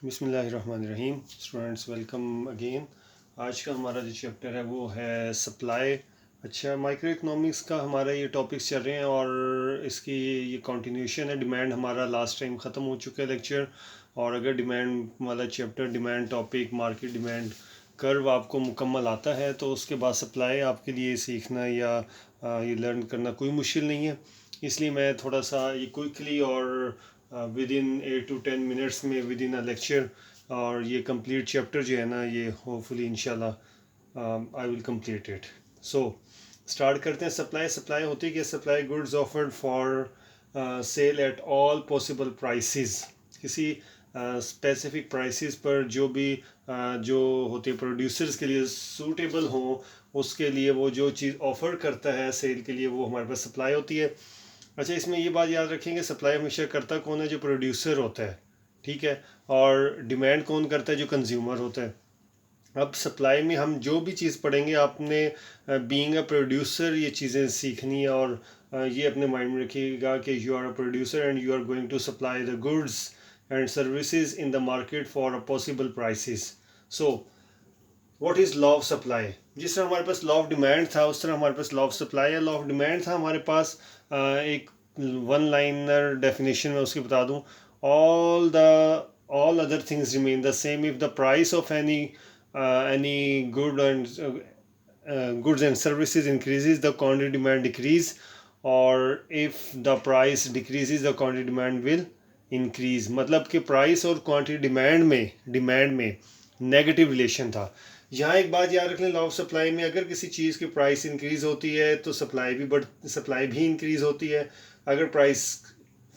बिस्मिल्लाहिर्रहमानिर्रहीम। Students welcome again. आज का हमारा जो चैप्टर है वो है सप्लाई। अच्छा, माइक्रो इकोनॉमिक्स का हमारा ये टॉपिक्स चल रहे हैं और इसकी ये कंटिन्यूशन है। डिमांड हमारा लास्ट टाइम ख़त्म हो चुका है लेक्चर, और अगर डिमांड वाला chapter, demand topic, market demand curve आपको मुकम्मल आता है तो उसके बाद सप्लाई आपके लिए सीखना या ये लर्न करना कोई मुश्किल नहीं है। इसलिए मैं थोड़ा सा ये क्विकली और विद इन 8 to 10 मिनट्स में विद इन अ लेक्चर और ये कंप्लीट चैप्टर जो है ना, ये होपफुली इंशाल्लाह I will complete it. So start करते हैं। सप्लाई होती है कि supply goods offered for sale at all possible prices. किसी स्पेसिफिक प्राइसेस पर जो भी जो होते हैं प्रोड्यूसर्स के लिए सूटेबल हो, उसके लिए वो जो चीज़ ऑफ़र करता है सेल के लिए, वो हमारे पास सप्लाई होती है। अच्छा, इसमें ये बात याद रखेंगे, सप्लाई हमेशा करता कौन है? जो प्रोड्यूसर होता है, ठीक है। और डिमांड कौन करता है? जो कंज्यूमर होता है। अब सप्लाई में हम जो भी चीज़ पढ़ेंगे, आपने बीइंग अ प्रोड्यूसर ये चीज़ें सीखनी है, और ये अपने माइंड में रखिएगा कि you are a producer and you are going to supply the goods and services in the market for a possible prices. So what is law of supply? जिस तरह हमारे पास लॉ ऑफ डिमांड था, उस तरह हमारे पास लॉ ऑफ सप्लाई है। Law of demand था हमारे पास एक वन लाइनर डेफिनेशन में उसकी बता दूं, all other things remain the same if the price of any goods and services increases, the quantity demand decrease, or if the price decreases the quantity demand will increase. मतलब कि price और quantity demand में negative relation था। यहाँ एक बात याद रख लें, लॉ ऑफ सप्लाई में अगर किसी चीज़ की प्राइस इंक्रीज़ होती है तो सप्लाई भी इंक्रीज़ होती है। अगर प्राइस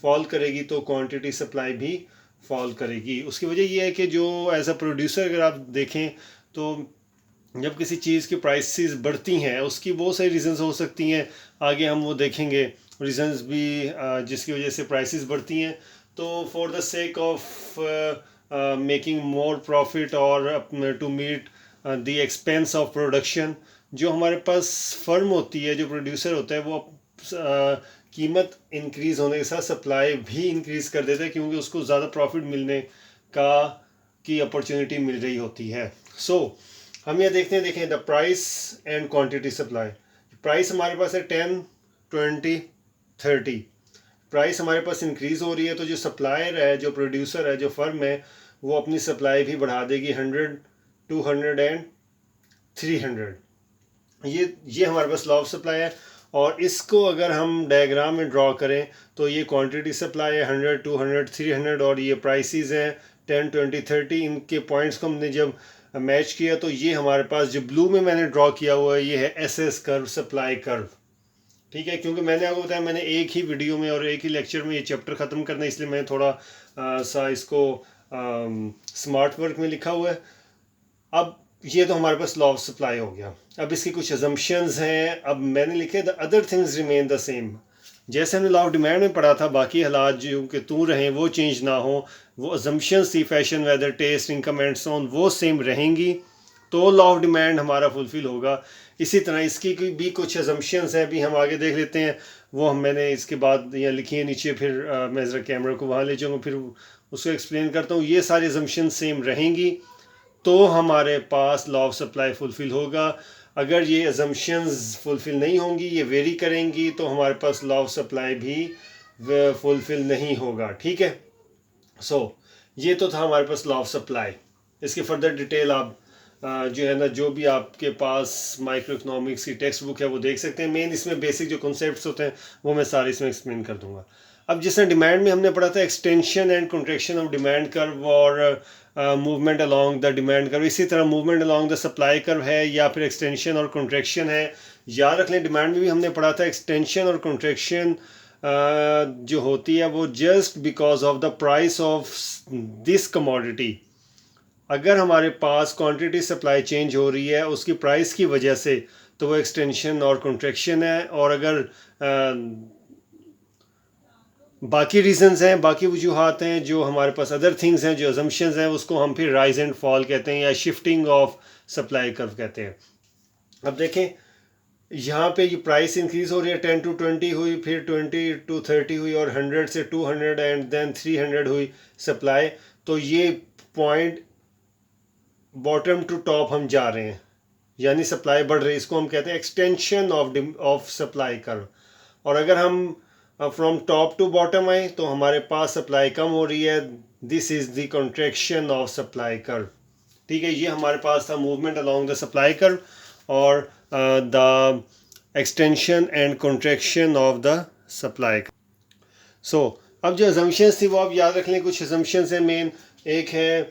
फॉल करेगी तो क्वांटिटी सप्लाई भी फॉल करेगी। उसकी वजह यह है कि जो एज अ प्रोड्यूसर अगर आप देखें तो जब किसी चीज़ की प्राइसेस बढ़ती हैं, उसकी बहुत सारी रीजंस हो सकती हैं, आगे हम वो देखेंगे रीजंस भी जिसकी वजह से प्राइसेस बढ़ती हैं। तो for the sake of making more profit और to meet the expense of production, जो हमारे पास फर्म होती है, जो प्रोड्यूसर होता है, वो कीमत इंक्रीज़ होने के साथ सप्लाई भी इंक्रीज़ कर देता है, क्योंकि उसको ज़्यादा प्रॉफिट मिलने की अपॉर्चुनिटी मिल रही होती है। हम यह देखते हैं, देखें the price and quantity supply. Price हमारे पास है 10, 20, 30। प्राइस हमारे पास इंक्रीज़ हो रही है, तो जो सप्लायर है, जो प्रोड्यूसर है, जो फर्म है, वो अपनी सप्लाई भी बढ़ा देगी 100, 200 एंड 300। ये हमारे पास लॉ ऑफ सप्लाई है। और इसको अगर हम डायग्राम में ड्रॉ करें तो ये क्वांटिटी सप्लाई है 100, 200, 300, और ये प्राइसेस हैं 10, 20, 30। इनके पॉइंट्स को हमने जब मैच किया तो ये हमारे पास जो ब्लू में मैंने ड्रॉ किया हुआ है, ये है एसएस कर्व, सप्लाई कर्व, ठीक है। क्योंकि मैंने आपको बताया, मैंने एक ही वीडियो में और एक ही लेक्चर में ये चैप्टर ख़त्म करना है, इसलिए मैंने थोड़ा सा इसको स्मार्ट वर्क में लिखा हुआ है। अब ये तो हमारे पास लॉ ऑफ सप्लाई हो गया। अब इसकी कुछ अजम्पशंस हैं। अब मैंने लिखे the other things remain the same. जैसे हमने लॉ ऑफ डिमांड में पढ़ा था, बाकी हालात जो कि तू रहें वो चेंज ना हो, वो अजम्पशंस थी, fashion, weather, taste, income and so on, वो सेम रहेंगी, तो लॉ ऑफ डिमांड हमारा फुलफिल होगा। इसी तरह इसकी भी कुछ अजम्पशंस हैं, भी हम आगे देख लेते हैं। वो मैंने इसके बाद यहाँ लिखी है नीचे, फिर मैं ज़रा कैमरा को वहाँ ले जाऊँगा, फिर उसको एक्सप्लेन करता हूँ। ये सारी अजम्पशन सेम रहेंगी तो हमारे पास लॉ ऑफ सप्लाई फुलफिल होगा। अगर ये अजम्पशंस फुलफिल नहीं होंगी, ये वेरी करेंगी, तो हमारे पास लॉ ऑफ सप्लाई भी फुलफिल नहीं होगा, ठीक है। ये तो था हमारे पास लॉ ऑफ सप्लाई। इसकी फर्दर डिटेल आप जो है ना, जो भी आपके पास माइक्रो इकोनॉमिक्स की टेक्स्ट बुक है वो देख सकते हैं। मेन इसमें बेसिक जो कॉन्सेप्ट्स होते हैं वो मैं सारे इसमें एक्सप्लेन कर दूंगा। अब जिस तरह डिमांड में हमने पढ़ा था extension and contraction of demand curve और movement along the demand curve, इसी तरह movement along the supply curve है या फिर एक्सटेंशन और कंट्रैक्शन है। याद रख लें, डिमांड में भी हमने पढ़ा था एक्सटेंशन और कंट्रैक्शन जो होती है वो just because of the price of this commodity. अगर हमारे पास क्वांटिटी सप्लाई चेंज हो रही है उसकी प्राइस की वजह से, तो वो एक्सटेंशन और कंट्रैक्शन है। और अगर बाकी रीजंस हैं, बाकी वजूहात हैं, जो हमारे पास अदर थिंग्स हैं, जो अजम्पशंस हैं, उसको हम फिर राइज एंड फॉल कहते हैं या शिफ्टिंग ऑफ सप्लाई कर्व कहते हैं। अब देखें, यहाँ पे ये प्राइस इंक्रीज हो रही है, 10 to 20 हुई, फिर 20 to 30 हुई, और 100 से 200 एंड देन 300 हुई सप्लाई। तो ये पॉइंट बॉटम टू टॉप हम जा रहे हैं, यानी सप्लाई बढ़ रही है, इसको हम कहते हैं एक्सटेंशन ऑफ सप्लाई कर्व। और अगर हम फ्रॉम टॉप टू बॉटम आए तो हमारे पास सप्लाई कम हो रही है, this is the contraction of supply curve. ठीक है, ये हमारे पास था movement along the supply curve और the extension and contraction of the supply. So अब जो अजम्पशंस थी वो आप याद रख लें। कुछ अजम्पशंस हैं मेन। एक है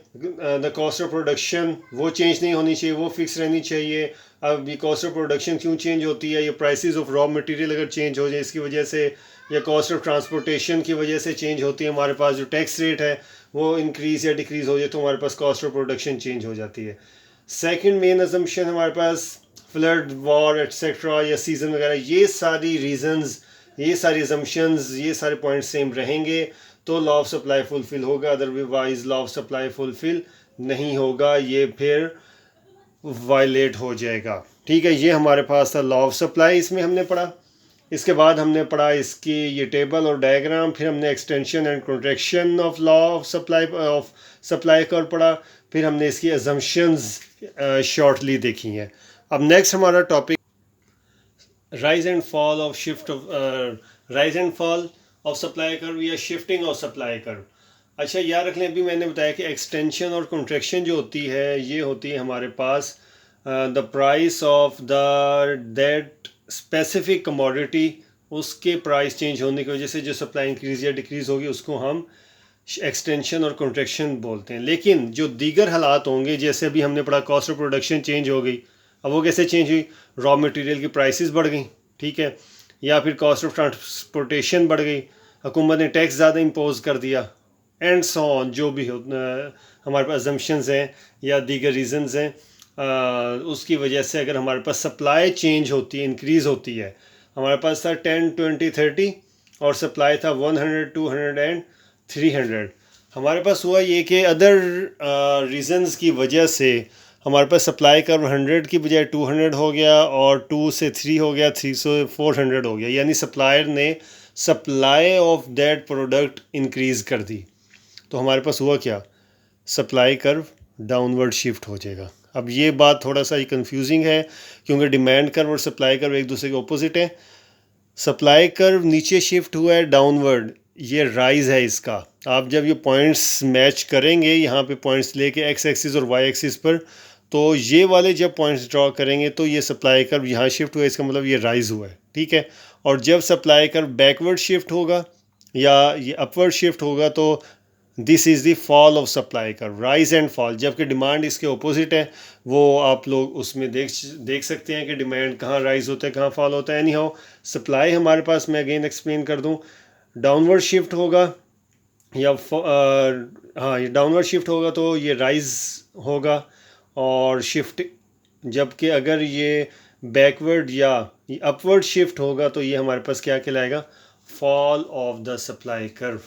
द कॉस्ट ऑफ प्रोडक्शन, वो चेंज नहीं होनी चाहिए, वो फिक्स रहनी चाहिए। अब ये कॉस्ट ऑफ प्रोडक्शन क्यों चेंज होती है? ये प्राइसेस ऑफ रॉ मटेरियल अगर चेंज हो जाए इसकी वजह से, या कॉस्ट ऑफ ट्रांसपोर्टेशन की वजह से चेंज होती है, हमारे पास जो टैक्स रेट है वो इंक्रीज़ या डिक्रीज़ हो जाए तो हमारे पास कॉस्ट ऑफ प्रोडक्शन चेंज हो जाती है। सेकंड मेन अजम्पशन हमारे पास फ्लड, वॉर एट्सेट्रा या सीज़न वगैरह, ये सारी रीजंस, ये सारी अजम्पशंस, ये सारे पॉइंट्स सेम रहेंगे तो लॉ ऑफ सप्लाई फुलफिल होगा, otherwise law of supply fulfil नहीं होगा, ये फिर वायलेट हो जाएगा। ठीक है, ये हमारे पास था लॉ ऑफ सप्लाई, इसमें हमने पढ़ा। इसके बाद हमने पढ़ा इसकी ये टेबल और डायग्राम, फिर हमने extension and contraction of law of supply curve पढ़ा, फिर हमने इसकी अजम्पशंस शॉर्टली देखी हैं। अब नेक्स्ट हमारा topic rise and fall of supply curve या शिफ्टिंग ऑफ सप्लाई कर्व। अच्छा याद रख लें, अभी मैंने बताया कि एक्सटेंशन और कॉन्ट्रैक्शन जो होती है ये होती है हमारे पास the price of that specific commodity, उसके प्राइस चेंज होने की वजह से जो सप्लाई इंक्रीज या डिक्रीज़ होगी उसको हम एक्सटेंशन और कॉन्ट्रैक्शन बोलते हैं। लेकिन जो दीगर हालात होंगे, जैसे अभी हमने पढ़ा कॉस्ट ऑफ प्रोडक्शन चेंज हो गई, अब वो कैसे चेंज हुई? रॉ मटेरियल की प्राइसेस बढ़ गई, ठीक है, या फिर कॉस्ट ऑफ ट्रांसपोर्टेशन बढ़ गई, हुकूमत ने टैक्स ज़्यादा इम्पोज कर दिया, एंड सो ऑन, जो भी हमारे पास अजम्पशंस हैं या दीगर रीजंस हैं, उसकी वजह से अगर हमारे पास सप्लाई चेंज होती है, इंक्रीज़ होती है, हमारे पास था 10, 20, 30 और सप्लाई था 100, 200 एंड 300। हमारे पास हुआ ये कि अदर रीजंस की वजह से हमारे पास सप्लाई का 100 की बजाय 200 हो गया और 2 से 3 हो गया, 3 से 400 हो गया, यानी सप्लायर ने supply of that product increase कर दी। तो हमारे पास हुआ क्या? सप्लाई कर्व डाउनवर्ड शिफ्ट हो जाएगा। अब ये बात थोड़ा सा ही कंफ्यूजिंग है क्योंकि डिमांड कर्व और सप्लाई कर्व एक दूसरे के ऑपोजिट है। सप्लाई कर्व नीचे शिफ्ट हुआ है डाउनवर्ड, ये राइज है इसका। आप जब ये पॉइंट्स मैच करेंगे, यहाँ पे पॉइंट्स लेके एक्स एक्सिस और वाई एक्सिस पर, तो ये वाले जब पॉइंट्स ड्रॉ करेंगे तो ये सप्लाई कर्व यहाँ शिफ्ट हुआ है, इसका मतलब ये राइज हुआ है, ठीक है। और जब सप्लाई कर्व बैकवर्ड शिफ्ट होगा या ये अपवर्ड शिफ्ट होगा तो this is the fall of supply curve, rise and fall. जबकि डिमांड इसके ऑपोजिट है, वो आप लोग उसमें देख सकते हैं कि डिमांड कहाँ राइज होता है कहाँ फॉल होता है। एनी हाउ सप्लाई हमारे पास, मैं अगेन एक्सप्लेन कर दूँ, डाउनवर्ड शिफ्ट होगा या हाँ ये डाउनवर्ड शिफ्ट होगा तो ये राइज होगा, और शिफ्ट जबकि अगर ये बैकवर्ड या अपवर्ड शिफ्ट होगा तो ये हमारे पास क्या कहलाएगा? Fall of the supply curve.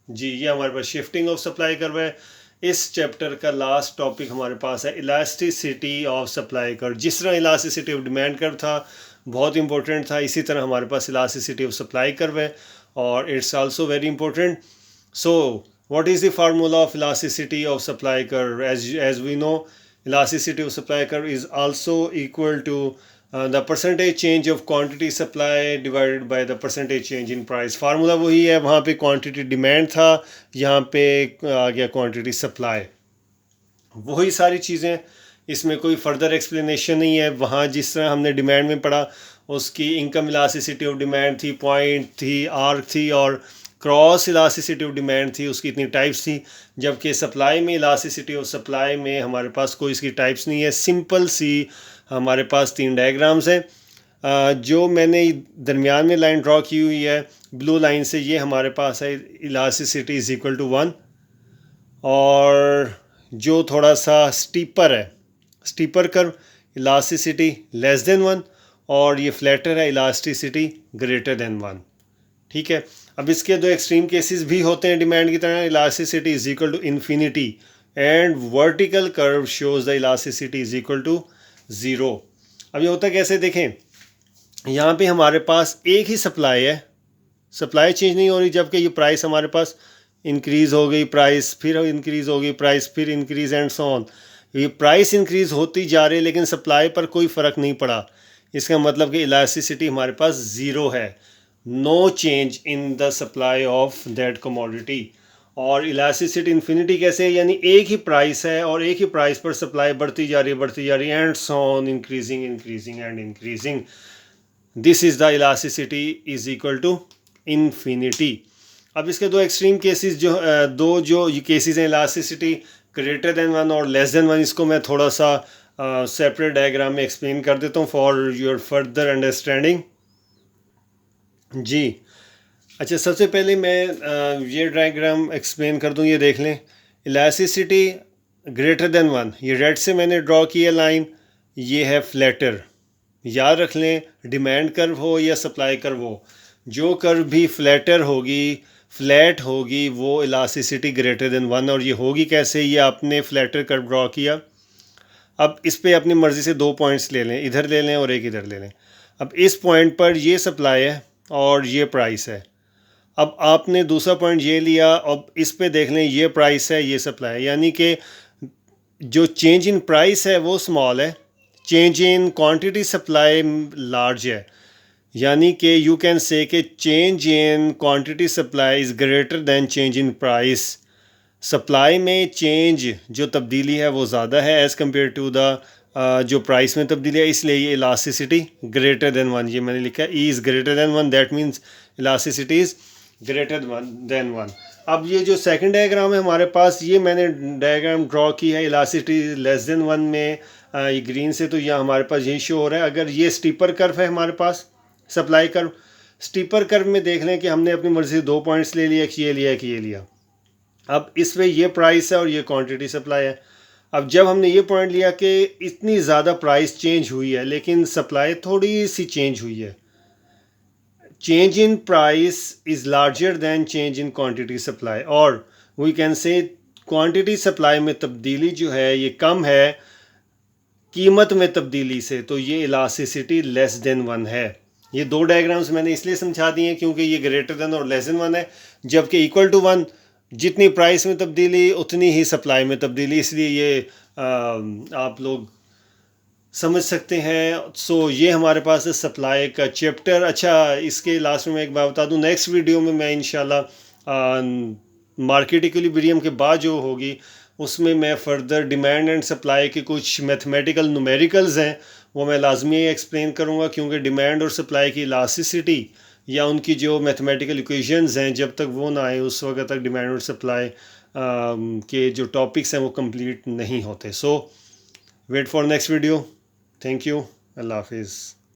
जी, ये हमारे पास शिफ्टिंग ऑफ सप्लाई कर्व है। इस चैप्टर का लास्ट टॉपिक हमारे पास है इलास्टिसिटी ऑफ सप्लाई कर्व। जिस तरह इलास्टिसिटी ऑफ डिमांड कर्व था बहुत इंपॉर्टेंट था, इसी तरह हमारे पास इलास्टिसिटी ऑफ सप्लाई कर्व है और it's also very important. So what is the formula of elasticity of supply curve? As we know, elasticity of supply curve is also equal to the percentage change of quantity supply divided by the percentage change in price. Formula वही है, वहाँ पे quantity demand था, यहाँ पे आ गया quantity supply, वही सारी चीज़ें, इसमें कोई फर्दर एक्सप्लेनेशन नहीं है। वहाँ जिस तरह हमने डिमांड में पढ़ा, उसकी इनकम इलास्टिसिटी ऑफ डिमांड थी, पॉइंट थी, आर्क थी और क्रॉस इलास्टिसिटी ऑफ डिमांड थी, उसकी इतनी टाइप्स थी। जबकि सप्लाई में, इलास्टिसिटी ऑफ सप्लाई में हमारे पास कोई इसकी टाइप्स नहीं है, सिंपल सी हमारे पास 3 डायग्राम्स हैं। जो मैंने दरमियान में लाइन ड्रॉ की हुई है ब्लू लाइन से, ये हमारे पास है इलास्टिसिटी इज़ इक्वल टू 1, और जो थोड़ा सा स्टीपर है, steeper curve, elasticity less than 1, और ये फ्लैटर है, इलास्टिसिटी ग्रेटर देन 1, ठीक है। अब इसके 2 एक्सट्रीम केसेस भी होते हैं डिमांड की तरह, elasticity is equal to infinity and vertical curve shows the elasticity is equal to 0। अब ये होता कैसे देखें, यहाँ पे हमारे पास एक ही सप्लाई है, सप्लाई चेंज नहीं हो रही, जबकि ये प्राइस हमारे पास इंक्रीज़ हो गई प्राइस, फिर इंक्रीज़ हो गई प्राइस, फिर इंक्रीज़ एंड सो ऑन। ये प्राइस इंक्रीज़ होती जा रही है लेकिन सप्लाई पर कोई फ़र्क नहीं पड़ा। इसका मतलब कि इलास्टिसिटी हमारे पास ज़ीरो है, no change in the supply of that commodity. और इलास्टिसिटी इन्फिनिटी कैसे है, यानी एक ही प्राइस है और एक ही प्राइस पर सप्लाई बढ़ती जा रही है and so on, increasing increasing and increasing. This is the elasticity is equal to infinity. अब इसके दो एक्सट्रीम केसेस दो जो ये केसेस हैं इलास्टिसिटी ग्रेटर देन वन और लेस देन वन, इसको मैं थोड़ा सा सेपरेट डायग्राम में एक्सप्लेन कर देता हूँ फॉर योर फर्दर अंडरस्टैंडिंग। जी अच्छा, सबसे पहले मैं ये डायग्राम एक्सप्लेन कर दूँ, ये देख लें। इलास्टिसिटी ग्रेटर देन वन, ये रेड से मैंने ड्रॉ किया लाइन, ये है फ्लैटर। याद रख लें, डिमांड कर्व हो या सप्लाई कर्व हो, जो कर्व भी फ्लैटर होगी, फ्लैट होगी, वो इलास्टिसिटी ग्रेटर देन वन। और ये होगी कैसे, ये आपने फ्लैटर कर्व ड्रॉ किया। अब इस पे अपनी मर्ज़ी से दो पॉइंट्स ले लें, इधर ले लें और एक इधर ले लें। अब इस पॉइंट पर ये सप्लाई है और ये प्राइस है। अब आपने दूसरा पॉइंट ये लिया, अब इस पे देख लें, ये प्राइस है, ये सप्लाई है, यानी कि जो चेंज इन प्राइस है वो स्मॉल है, change in quantity supply large है। यानी कि यू कैन से कि change in quantity supply is greater than change in price. Supply में चेंज जो तब्दीली है वो ज़्यादा है एज़ कम्पेयर टू द जो प्राइस में तब्दीली है, इसलिए ये इलास्टिसिटी ग्रेटर देन वन, ये मैंने लिखा है E is greater than one, that means elasticity is greater than one. अब ये जो सेकंड डायग्राम है हमारे पास, ये मैंने डायग्राम ड्रॉ की है इलास्टिसिटी लेस देन वन में, ये ग्रीन से, तो यहाँ हमारे पास यही शो हो रहा है। अगर ये स्टीपर कर्व है हमारे पास, सप्लाई कर्व, स्टीपर कर्व में देख लें कि हमने अपनी मर्ज़ी से दो पॉइंट्स ले लिया, कि ये लिया कि ये लिया। अब इसमें ये प्राइस है और ये क्वांटिटी सप्लाई है। अब जब हमने ये पॉइंट लिया कि इतनी ज़्यादा प्राइस चेंज हुई है लेकिन सप्लाई थोड़ी सी चेंज हुई है, change in price is larger than change in quantity supply, और we can say quantity supply में तब्दीली जो है ये कम है कीमत में तब्दीली से, तो ये इलास्टिसिटी लेस देन वन है। ये दो डायग्राम्स मैंने इसलिए समझा दिए हैं क्योंकि ये ग्रेटर देन और लेस देन वन है, जबकि इक्वल टू वन जितनी प्राइस में तब्दीली उतनी ही सप्लाई में तब्दीली, इसलिए ये आप लोग समझ सकते हैं। सो ये हमारे पास है सप्लाई का चैप्टर। अच्छा, इसके लास्ट में मैं एक बात बता दूं, नेक्स्ट वीडियो में मैं इंशाल्लाह मार्केट इक्विलिब्रियम के बाद जो होगी उसमें मैं फ़र्दर डिमांड एंड सप्लाई के कुछ मैथमेटिकल न्यूमेरिकल्स हैं वो मैं लाजमी एक्सप्लेन करूँगा, क्योंकि डिमांड और सप्लाई की इलास्टिसिटी या उनकी जो मैथमेटिकल इक्वेशंस हैं जब तक वो ना आए उस वक्त तक डिमांड और सप्लाई के जो टॉपिक्स हैं वो कंप्लीट नहीं होते। So wait for next video. Thank you. अल्लाह हाफिज़।